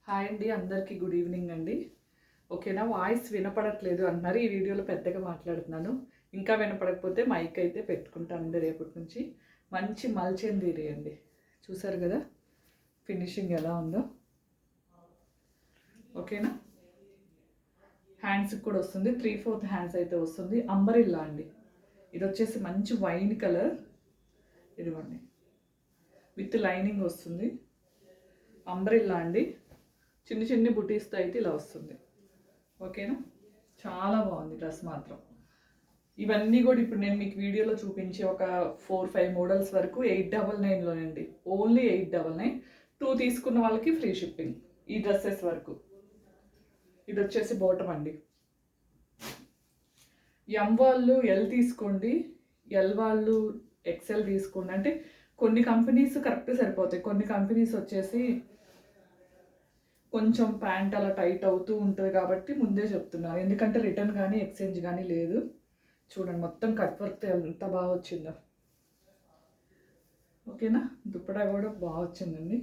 Hi అండి, అందరికీ good evening అండి. ఓకేనా, వాయిస్ వినపడట్లేదు అంటున్నారు. ఈ వీడియోలో పెద్దగా మాట్లాడుతున్నాను. ఇంకా వినపడకపోతే మైక్ అయితే పెట్టుకుంటానండి రేపటి నుంచి. మంచి మల్చెందీరి అండి, చూసారు కదా ఫినిషింగ్ ఎలా ఉందో. ఓకేనా, హ్యాండ్స్కి కూడా వస్తుంది, 3/4 హ్యాండ్స్ అయితే వస్తుంది. అంబరిల్లా అండి, ఇది వచ్చేసి మంచి వైన్ కలర్, ఇదిగోండి విత్ లైనింగ్ వస్తుంది. అంబ్రిల్లా అండి, చిన్ని చిన్ని బుటీస్తో అయితే ఇలా వస్తుంది. ఓకేనా, చాలా బాగుంది డ్రెస్ మాత్రం. ఇవన్నీ కూడా ఇప్పుడు నేను మీకు వీడియోలో చూపించి ఒక 4-5 మోడల్స్ వరకు 899లోనండి. ఓన్లీ 899. 2 తీసుకున్న వాళ్ళకి ఫ్రీ షిప్పింగ్ ఈ డ్రెస్సెస్ వరకు. ఇది వచ్చేసి బాటమ్ అండి. ఎం వాళ్ళు ఎల్ తీసుకోండి, ఎల్ వాళ్ళు ఎక్సెల్ తీసుకోండి. అంటే కొన్ని కంపెనీస్ కరెక్ట్ సరిపోతాయి, కొన్ని కంపెనీస్ వచ్చేసి కొంచెం ప్యాంట్ అలా టైట్ అవుతూ ఉంటుంది కాబట్టి ముందే చెప్తున్నాను. ఎందుకంటే రిటర్న్ కానీ ఎక్స్చేంజ్ కానీ లేదు. చూడండి మొత్తం కట్ వర్క్ ఎంత బాగా వచ్చిందో. ఓకేనా, దుప్పటా కూడా బాగా వచ్చిందండి.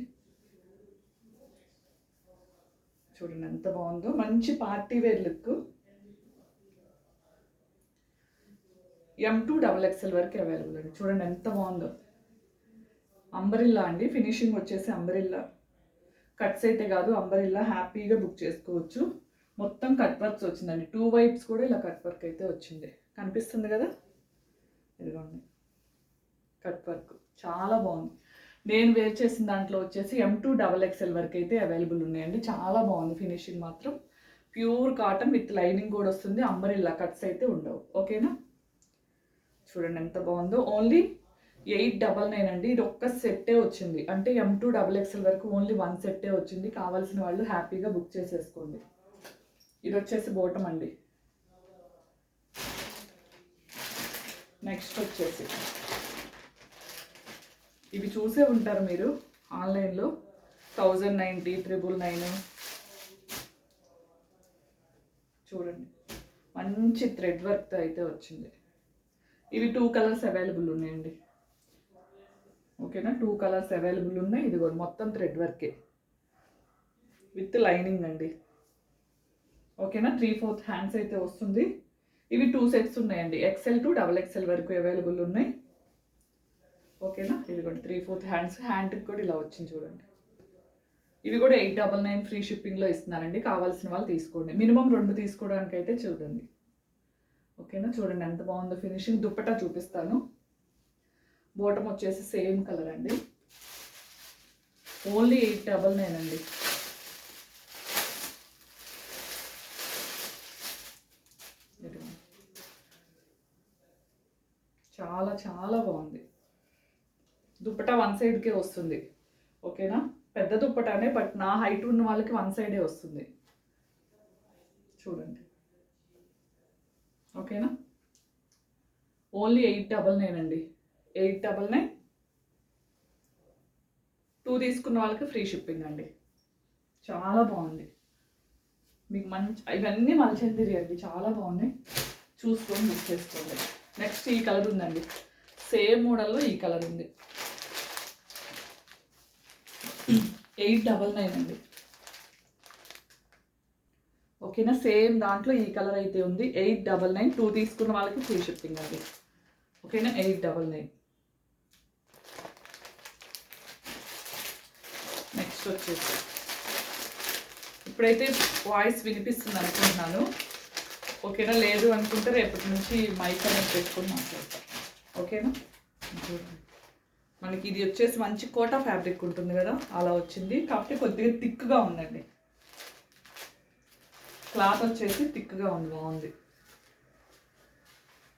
చూడండి ఎంత బాగుందో, మంచి party wear look. M2 XXL వరకు అవైలబుల్ అండి. చూడండి ఎంత బాగుందో. అంబరిల్లా అండి, ఫినిషింగ్ వచ్చేసి అంబరిల్లా. కట్స్ అయితే కాదు, అంబరిల్లా హ్యాపీగా బుక్ చేసుకోవచ్చు. మొత్తం కట్ వర్క్స్ వచ్చిందండి. 2 వైప్స్ కూడా ఇలా కట్ వర్క్ అయితే వచ్చింది, కనిపిస్తుంది కదా. ఇదిగోండి కట్ వర్క్ చాలా బాగుంది. నేను వేర్ చేసిన దాంట్లో వచ్చేసి M2 XXL వరకు అయితే అవైలబుల్ ఉన్నాయండి. చాలా బాగుంది ఫినిషింగ్ మాత్రం. ప్యూర్ కాటన్ విత్ లైనింగ్ కూడా వస్తుంది. అంబరిల్లా కట్స్ అయితే ఉండవు. ఓకేనా, చూడండి ఎంత బాగుందో. ఓన్లీ 899 అండి. ఇది ఒక్క సెట్టే వచ్చింది. అంటే M2 XXL వరకు ఓన్లీ 1 సెట్టే వచ్చింది. కావాల్సిన వాళ్ళు హ్యాపీగా బుక్ చేసేసుకోండి. ఇది వచ్చేసి బాటమ్ అండి. నెక్స్ట్ వచ్చేసి ఇవి చూసే ఉంటారు మీరు ఆన్లైన్లో, 1090, 999. చూడండి మంచి థ్రెడ్ వర్క్తో అయితే వచ్చింది. ఇవి 2 కలర్స్ అవైలబుల్ ఉన్నాయండి. ఓకేనా, 2 కలర్స్ అవైలబుల్ ఉన్నాయి. ఇది కూడా మొత్తం థ్రెడ్ వర్కే విత్ లైనింగ్ అండి. ఓకేనా, 3/4 హ్యాండ్స్ అయితే వస్తుంది. ఇవి 2 సెట్స్ ఉన్నాయండి. XL to XXL వరకు అవైలబుల్ ఉన్నాయి. ఓకేనా, ఇది కూడా 3/4 హ్యాండ్స్. హ్యాండ్కి కూడా ఇలా వచ్చింది చూడండి. ఇవి కూడా 899 ఫ్రీ షిప్పింగ్లో ఇస్తున్నారండి. కావాల్సిన వాళ్ళు తీసుకోండి. మినిమం 2 తీసుకోవడానికి అయితే చూడండి. ఓకేనా, చూడండి ఎంత బాగుందో ఫినిషింగ్. దుప్పటా చూపిస్తాను. బాటమ్ వచ్చేసి సేమ్ కలర్ అండి. ఓన్లీ 899 అండి. చాలా చాలా బాగుంది. దుప్పటా 1 సైడ్కే వస్తుంది. ఓకేనా, పెద్ద దుప్పటానే, బట్ నా హైట్ ఉన్న వాళ్ళకి 1 సైడే వస్తుంది. చూడండి. ఓకేనా, ఓన్లీ 899 అండి. 899. 2 తీసుకున్న వాళ్ళకి ఫ్రీ షిప్పింగ్ అండి. చాలా బాగుంది. మీకు మంచి ఇవన్నీ మల్చెందిరి అండి, చాలా బాగున్నాయి. చూసుకొని బుక్ చేసుకోండి. నెక్స్ట్ ఈ కలర్ ఉందండి, సేమ్ మోడల్లో ఈ కలర్ ఉంది. 899 అండి. ఓకేనా, సేమ్ దాంట్లో ఈ కలర్ అయితే ఉంది. 899. 2 తీసుకున్న వాళ్ళకి ఫ్రీ షిప్పింగ్ అండి. ఓకేనా, 899. నెక్స్ట్ వచ్చేసి ఇప్పుడైతే వాయిస్ వినిపిస్తుంది అనుకుంటున్నాను. ఓకేనా, లేదు అనుకుంటే రేపటి నుంచి మైక్ అనేది పెట్టుకొని మాట్లాడతాం. ఓకేనా, మనకి ఇది వచ్చేసి మంచి కోటా ఫ్యాబ్రిక్ ఉంటుంది కదా, అలా వచ్చింది. కాకపోతే కొద్దిగా థిక్గా ఉందండి. క్లాత్ వచ్చేసి థిక్గా ఉంది, బాగుంది.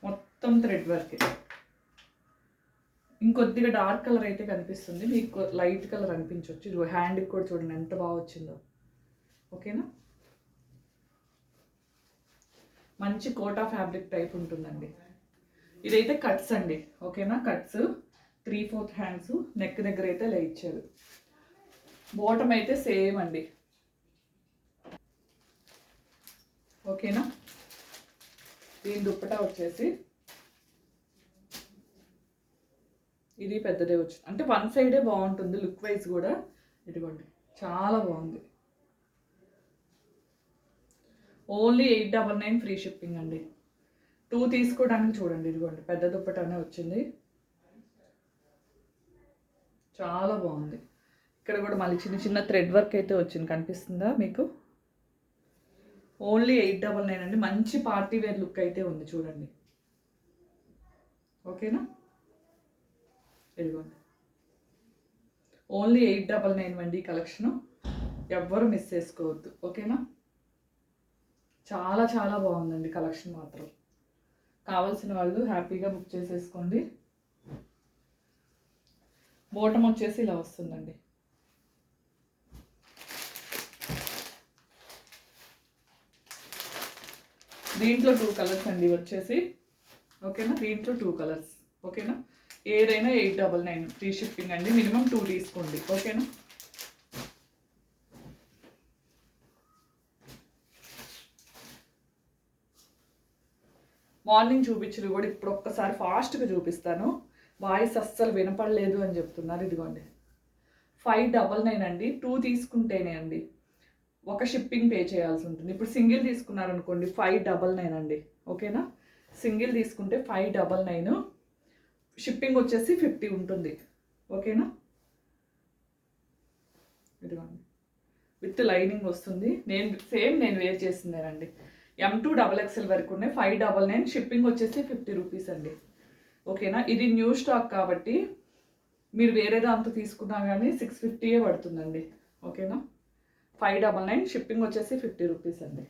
మొత్తం థ్రెడ్ వర్క్. ఇంకొద్దిగా డార్క్ కలర్ అయితే కనిపిస్తుంది, మీకు లైట్ కలర్ అనిపించవచ్చు. ఇది హ్యాండ్కి కూడా చూడండి ఎంత బాగా వచ్చిందో. ఓకేనా, మంచి కోటా ఫ్యాబ్రిక్ టైప్ ఉంటుందండి. ఇదైతే కట్స్ అండి. ఓకేనా, కట్స్ 3/4 హ్యాండ్స్. నెక్ దగ్గర అయితే లే ఇచ్చారు. బాటమ్ అయితే సేమ్ అండి. ఓకేనా, దీని దుప్పటా వచ్చేసి ఇది పెద్దదే వచ్చింది. అంటే 1 సైడే బాగుంటుంది లుక్ వైజ్ కూడా. ఇదిగోండి చాలా బాగుంది. ఓన్లీ 899 ఫ్రీ షిప్పింగ్ అండి. 2 తీసుకోవడానికి చూడండి, ఇదిగోండి పెద్ద దుప్పటానే వచ్చింది, చాలా బాగుంది. ఇక్కడ కూడా మళ్ళీ చిన్న చిన్న థ్రెడ్ వర్క్ అయితే వచ్చింది, కనిపిస్తుందా మీకు? ఓన్లీ 899 అండి. మంచి పార్టీ వేర్ లుక్ అయితే ఉంది చూడండి. ఓకేనా, ఇదిగోండి ఓన్లీ 899 అండి కలెక్షను. ఎవ్వరు మిస్ చేసుకోవద్దు. ఓకేనా, చాలా చాలా బాగుందండి కలెక్షన్ మాత్రం. కావాల్సిన వాళ్ళు హ్యాపీగా బుక్ చేసేసుకోండి. బోటం వచ్చేసి ఇలా వస్తుందండి. దీంట్లో 2 కలర్స్ అండి వచ్చేసి. ఓకేనా, దీంట్లో 2 కలర్స్. ఓకేనా, ఏదైనా 899 ఫ్రీ షిప్పింగ్ అండి. మినిమం 2 తీసుకోండి. ఓకేనా, మార్నింగ్ చూపించరు కూడా ఇప్పుడు ఒక్కసారి ఫాస్ట్గా చూపిస్తాను. వాయిస్ అస్సలు వినపడలేదు అని చెప్తున్నారు. ఇదిగోండి 599 అండి. 2 తీసుకుంటేనే అండి ఒక షిప్పింగ్ పే చేయాల్సి ఉంటుంది. ఇప్పుడు సింగిల్ తీసుకున్నారనుకోండి 599 అండి. ఓకేనా, సింగిల్ తీసుకుంటే 599, షిప్పింగ్ వచ్చేసి 50 ఉంటుంది. ఓకేనా, ఇదిగోండి విత్ లైనింగ్ వస్తుంది. నేను వేర్ చేసిందేనండి. M2 XXL వరకు ఉన్నాయి. 599, షిప్పింగ్ వచ్చేసి 50 రూపీస్ అండి. ఓకేనా, ఇది న్యూ స్టాక్ కాబట్టి మీరు వేరే దాంతో తీసుకున్నా కానీ 650 పడుతుందండి. ఓకేనా, 599, షిప్పింగ్ వచ్చేసి 50 రూపీస్ అండి.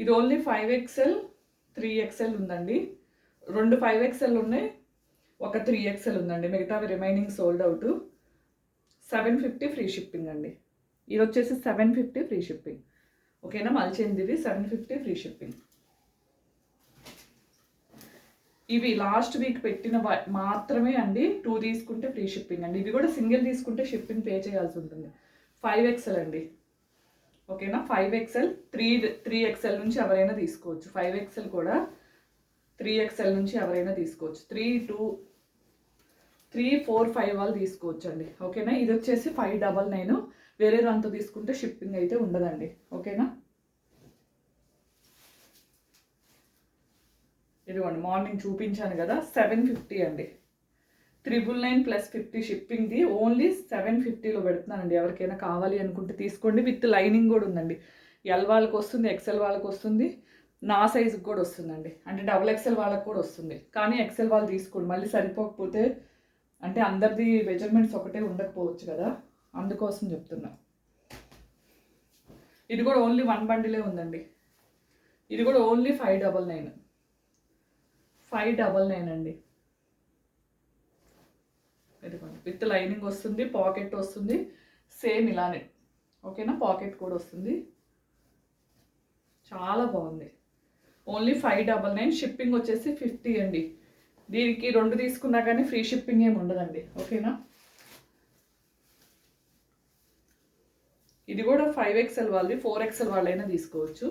ఇది ఓన్లీ 5XL 3XL ఉందండి. 2 5XL ఉన్నాయి, ఒక 3XL ఉందండి. మిగతావి remaining sold out. 750 free shipping అండి. ఇది వచ్చేసి 750 ఫ్రీ షిప్పింగ్. ఓకేనా, మల్చింది ఇది 750 ఫ్రీ షిప్పింగ్. ఇవి లాస్ట్ వీక్ పెట్టిన మాత్రమే అండి. 2 తీసుకుంటే ఫ్రీ షిప్పింగ్ అండి. ఇవి కూడా సింగిల్ తీసుకుంటే షిప్పింగ్ పే చేయాల్సి ఉంటుంది. 5XL అండి. ఓకేనా, 5XL 3XL నుంచి ఎవరైనా తీసుకోవచ్చు. 5XL కూడా 3XL నుంచి ఎవరైనా తీసుకోవచ్చు. 3, 2, 3, 4, 5 వాళ్ళు తీసుకోవచ్చు అండి. ఓకేనా, ఇది వచ్చేసి 599. వేరే దాంతో తీసుకుంటే షిప్పింగ్ అయితే ఉండదండి. ఓకేనా, ఇదిగోండి మార్నింగ్ చూపించాను కదా 750 అండి. 999 ప్లస్ 50 షిప్పింగ్ది ఓన్లీ 750లో పెడుతున్నానండి. ఎవరికైనా కావాలి అనుకుంటే తీసుకోండి. విత్ లైనింగ్ కూడా ఉందండి. ఎల్ వాళ్ళకి వస్తుంది, XL వాళ్ళకి వస్తుంది, నా సైజుకి కూడా వస్తుందండి. అంటే XXL వాళ్ళకి కూడా వస్తుంది. కానీ XL వాళ్ళు తీసుకోండి, మళ్ళీ సరిపోకపోతే అంటే అందరిది మెజర్మెంట్స్ ఒకటే ఉండకపోవచ్చు కదా, అందుకోసం చెప్తున్నా. ఇది కూడా ఓన్లీ 1 బండిలే ఉందండి. ఇది కూడా ఓన్లీ 599. 599 అండి. ఇదిగోండి విత్ లైనింగ్ వస్తుంది, పాకెట్ వస్తుంది, సేమ్ ఇలానే. ఓకేనా, పాకెట్ కూడా వస్తుంది. చాలా బాగుంది. ఓన్లీ 599, షిప్పింగ్ వచ్చేసి 50 అండి. దీనికి 2 తీసుకున్నా కానీ ఫ్రీ షిప్పింగ్ ఏమి ఉండదండి. ఓకేనా, ఇది కూడా 5XL వాళ్ళది, 4XL వాళ్ళైనా తీసుకోవచ్చు.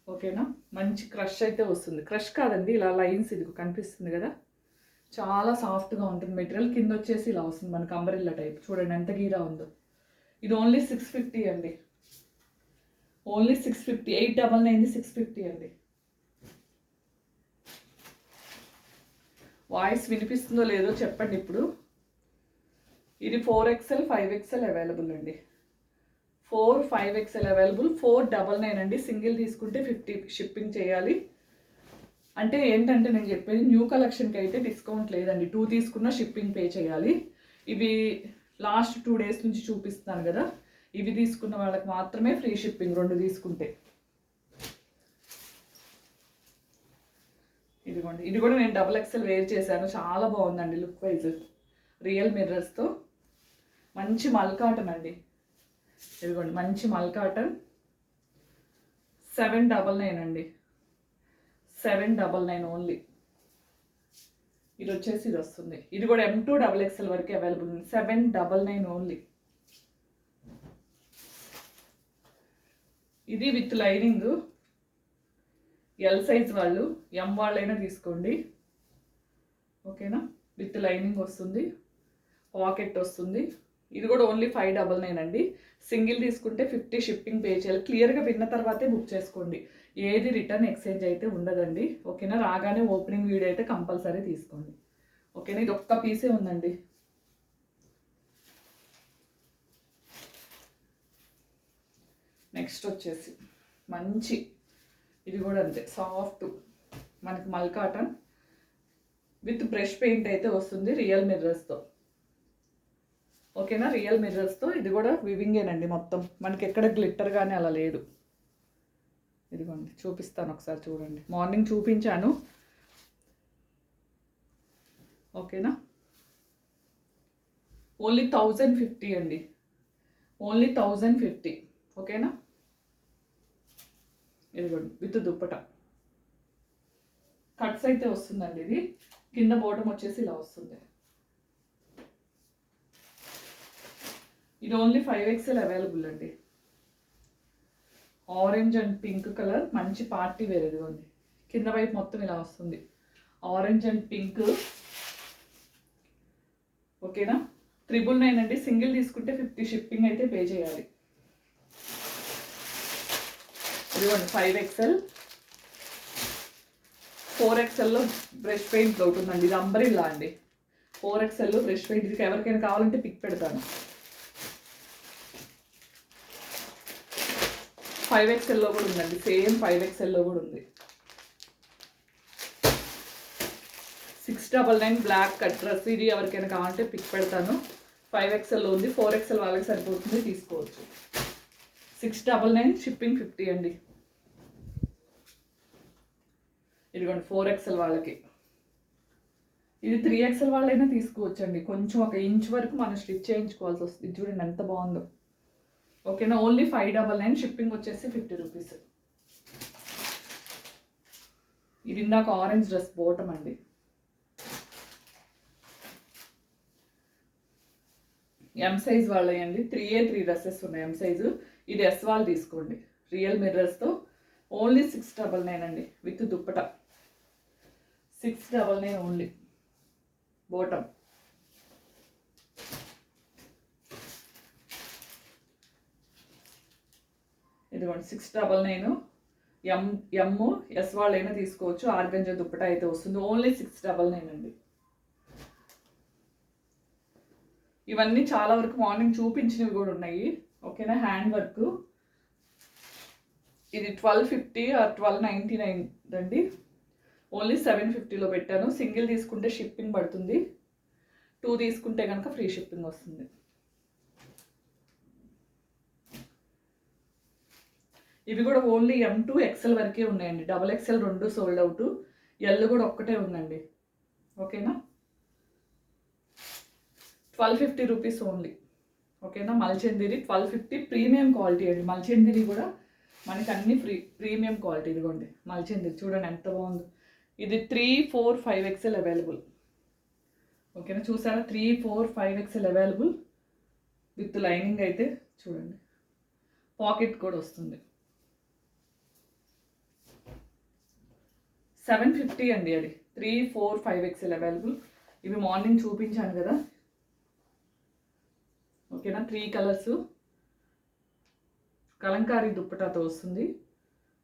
ఓకేనా, మంచి క్రష్ అయితే వస్తుంది. క్రష్ కాదండి, ఇలా లైన్స్ ఇది కనిపిస్తుంది కదా, చాలా సాఫ్ట్గా ఉంటుంది మెటీరియల్. కింద వచ్చేసి ఇలా వస్తుంది మనకు అంబ్రెల్లా టైప్. చూడండి ఎంత గీరా ఉందో. ఇది ఓన్లీ 650 అండి. ఓన్లీ 650. 899 650 అండి. వాయిస్ వినిపిస్తుందో లేదో చెప్పండి ఇప్పుడు. ఇది 4XL 5XL అవైలబుల్ అండి. 4, 5XL అవైలబుల్. 499 అండి. సింగిల్ తీసుకుంటే 50 షిప్పింగ్ చేయాలి. అంటే ఏంటంటే నేను చెప్పేది న్యూ కలెక్షన్కి అయితే డిస్కౌంట్ లేదండి. 2 తీసుకున్న షిప్పింగ్ పే చేయాలి. ఇవి లాస్ట్ 2 డేస్ నుంచి చూపిస్తాను కదా, ఇవి తీసుకున్న వాళ్ళకి మాత్రమే ఫ్రీ షిప్పింగ్ 2 తీసుకుంటే. ఇదిగోండి, ఇది కూడా నేను XXL వేర్ చేశాను. చాలా బాగుందండి లుక్ వైజ్. రియల్ మిర్రర్స్తో మంచి మల్ కాటన్ అండి. ఇదిగోండి మంచి మల్ కాటన్. 799 అండి. 799 ఓన్లీ. ఇది వచ్చేసి ఇది వస్తుంది. ఇది కూడా M2 XXL వరకు అవైలబుల్ ఉంది. 799 ఓన్లీ. ఇది విత్ లైనింగ్. ఎల్ సైజ్ వాళ్ళు, M వాళ్ళైనా తీసుకోండి. ఓకేనా, విత్ లైనింగ్ వస్తుంది, పాకెట్ వస్తుంది. ఇది కూడా ఓన్లీ 599 అండి. సింగిల్ తీసుకుంటే 50 షిప్పింగ్ పే చేయాలి. క్లియర్గా విన్న తర్వాతే బుక్ చేసుకోండి. ఏది రిటర్న్ ఎక్స్చేంజ్ అయితే ఉండదండి. ఓకేనా, రాగానే ఓపెనింగ్ వీడియో అయితే కంపల్సరీ తీసుకోండి. ఓకేనా, ఇది ఒక్క పీసే ఉందండి. నెక్స్ట్ వచ్చేసి మంచి, ఇది కూడా అంతే సాఫ్ట్, మనకి మల్ కాటన్ విత్ బ్రష్ పెయింట్ అయితే వస్తుంది రియల్ మిర్రర్స్తో. ఓకేనా, రియల్ మిర్రర్స్తో. ఇది కూడా వివింగేనండి మొత్తం, మనకి ఎక్కడ గ్లిట్టర్ కానీ అలా లేదు. ఇదిగోండి చూపిస్తాను ఒకసారి చూడండి. మార్నింగ్ చూపించాను. ఓకేనా, ఓన్లీ 1050 అండి, ఓన్లీ 1050. ఓకేనా, ఇదిగోండి విత్ దుప్పట కట్స్ అయితే వస్తుందండి. ఇది కింద బోటం వచ్చేసి ఇలా వస్తుంది. ఇది ఓన్లీ 5XL అవైలబుల్ అండి. ఆరెంజ్ అండ్ పింక్ కలర్, మంచి పార్టీ వేర్. ఇదిగోండి కింద వైపు మొత్తం ఇలా వస్తుంది, ఆరెంజ్ అండ్ పింక్. ఓకేనా, 999 అండి. సింగిల్ తీసుకుంటే 50 షిప్పింగ్ అయితే పే చేయాలి. ఇదిగోండి 5XL, 4XLలో బ్రష్ పెయింట్ ఉంటుందండి. ఇది అంబ్రెల్లా అండి. 4XL brush paint. ఇది ఎవరికైనా కావాలంటే పిక్ పెడతాను. 5XLలో కూడా ఉందండి, సేమ్ 5XLలో కూడా ఉంది. 699 బ్లాక్ కట్ డ్రెస్. ఇది ఎవరికైనా కావాలంటే పిక్ పెడతాను. 5XLలో ఉంది. 4XL వాళ్ళకి సరిపోతుంది, తీసుకోవచ్చు. 699, షిప్పింగ్ 50 అండి. ఇదిగోండి 4XL వాళ్ళకి. ఇది 3XL వాళ్ళైనా తీసుకోవచ్చు అండి. కొంచెం 1 ఇంచ్ వరకు మనం స్టిచ్ చేయించుకోవాల్సి వస్తుంది. ఇది చూడండి ఎంత బాగుందో. ఓకేనా, ఓన్లీ 599, షిప్పింగ్ వచ్చేసి 50 రూపీస్. ఇది ఇందాక ఆరెంజ్ డ్రెస్ బోటం అండి. M size వాళ్ళయండి. 3A3 డ్రెస్సెస్ ఉన్నాయి ఎం సైజు. ఇది ఎస్ వాళ్ళు తీసుకోండి. రియల్ మిర్రర్స్తో ఓన్లీ 699 అండి, విత్ దుప్పట. 699 ఓన్లీ. బోటం ఇదిగోండి 699. ఎస్ వాళ్ళైనా తీసుకోవచ్చు. ఆర్గంజా దుప్పట అయితే వస్తుంది. ఓన్లీ 699 అండి. ఇవన్నీ చాలా వరకు మార్నింగ్ చూపించినవి కూడా ఉన్నాయి. ఓకేనా, హ్యాండ్ వర్క్. ఇది 1250 ఆర్ 1299 అండి. ఓన్లీ 750లో పెట్టాను. సింగిల్ తీసుకుంటే షిప్పింగ్ పడుతుంది, 2 తీసుకుంటే కనుక ఫ్రీ షిప్పింగ్ వస్తుంది. ఇవి కూడా ఓన్లీ M2 XL వరకే ఉన్నాయండి. XXL 2 sold out. ఎల్ కూడా ఒక్కటే ఉందండి. ఓకేనా, 1250 రూపీస్ ఓన్లీ. ఓకేనా, మల్చందిరి 1250, ప్రీమియం క్వాలిటీ అండి. మల్చందిరి కూడా మనకి అన్ని ప్రీమియం క్వాలిటీ. ఇదిగోండి మల్చందిరి చూడండి ఎంత బాగుందో. ఇది 3, 4, 5XL అవైలబుల్. ఓకేనా, చూసారా, 3, 4, 5XL అవైలబుల్ విత్ లైనింగ్ అయితే చూడండి. పాకెట్ కూడా వస్తుంది. 750 అండి. అది 3, 4, 5XL అవైలబుల్. ఇవి మార్నింగ్ చూపించాను కదా. ఓకేనా, 3 కలర్స్. కలంకారీ దుప్పటాతో వస్తుంది.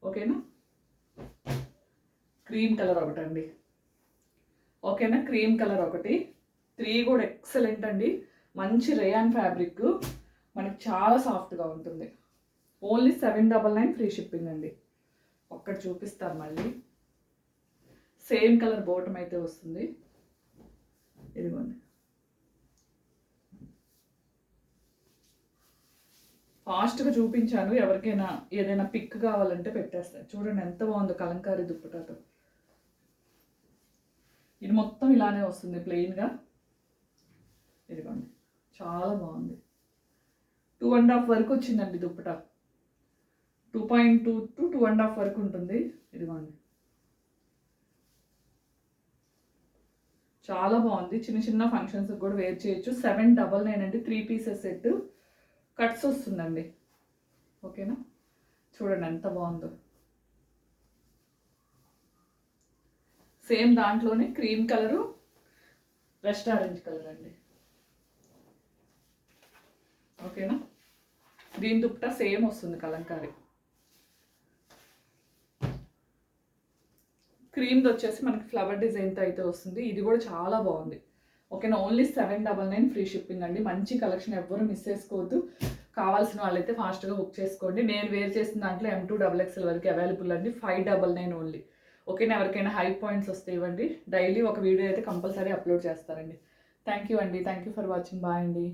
ఓకేనా, క్రీమ్ కలర్ ఒకటండి. ఓకేనా, క్రీమ్ కలర్ ఒకటి. 3 కూడా ఎక్సలెంట్ అండి. మంచి రేయాన్ ఫ్యాబ్రిక్, మనకి చాలా సాఫ్ట్గా ఉంటుంది. ఓన్లీ 799, ఫ్రీ షిప్పింగ్ అండి. ఒక్కటి చూపిస్తాను మళ్ళీ. సేమ్ కలర్ బోటం అయితే వస్తుంది. ఇదిగోండి ఫాస్ట్గా చూపించాను. ఎవరికైనా ఏదైనా పిక్ కావాలంటే పెట్టేస్తాను. చూడండి ఎంత బాగుందో కలంకారీ దుప్పటాతో. ఇది మొత్తం ఇలానే వస్తుంది ప్లెయిన్గా. ఇదిగోండి చాలా బాగుంది. 2.5 వరకు వచ్చిందండి దుప్పట. 2.2 to 2.5 వరకు ఉంటుంది. ఇదిగోండి చాలా బాగుంది. చిన్న చిన్న ఫంక్షన్స్ కూడా వేర్ చేయొచ్చు. 799 అండి. 3 పీసెస్ సెట్. కట్స్ వస్తుందండి. ఓకేనా, చూడండి ఎంత బాగుందో. సేమ్ దాంట్లోనే cream colour, rest orange colour అండి. ఓకేనా. దీని దుప్పట సేమ్ వస్తుంది కలంకారీ. క్రీమ్ది వచ్చేసి మనకి ఫ్లవర్ డిజైన్తో అయితే వస్తుంది. ఇది కూడా చాలా బాగుంది. ఓకేనా. ఓన్లీ 799 ఫ్రీ షిప్పింగ్ అండి. మంచి కలెక్షన్, ఎవ్వరు మిస్ చేసుకోవద్దు. కావాల్సిన వాళ్ళైతే ఫాస్ట్గా బుక్ చేసుకోండి. నేను వేర్ చేసిన దాంట్లో M2 XXL వరకు అవైలబుల్ అండి. 599 ఓన్లీ. ఓకేనా. ఎవరికైనా హై పాయింట్స్ వస్తే ఇవ్వండి. డైలీ ఒక వీడియో అయితే కంపల్సరీ అప్లోడ్ చేస్తారండి. థ్యాంక్ యూ అండి. Thank you for watching. Bye అండి.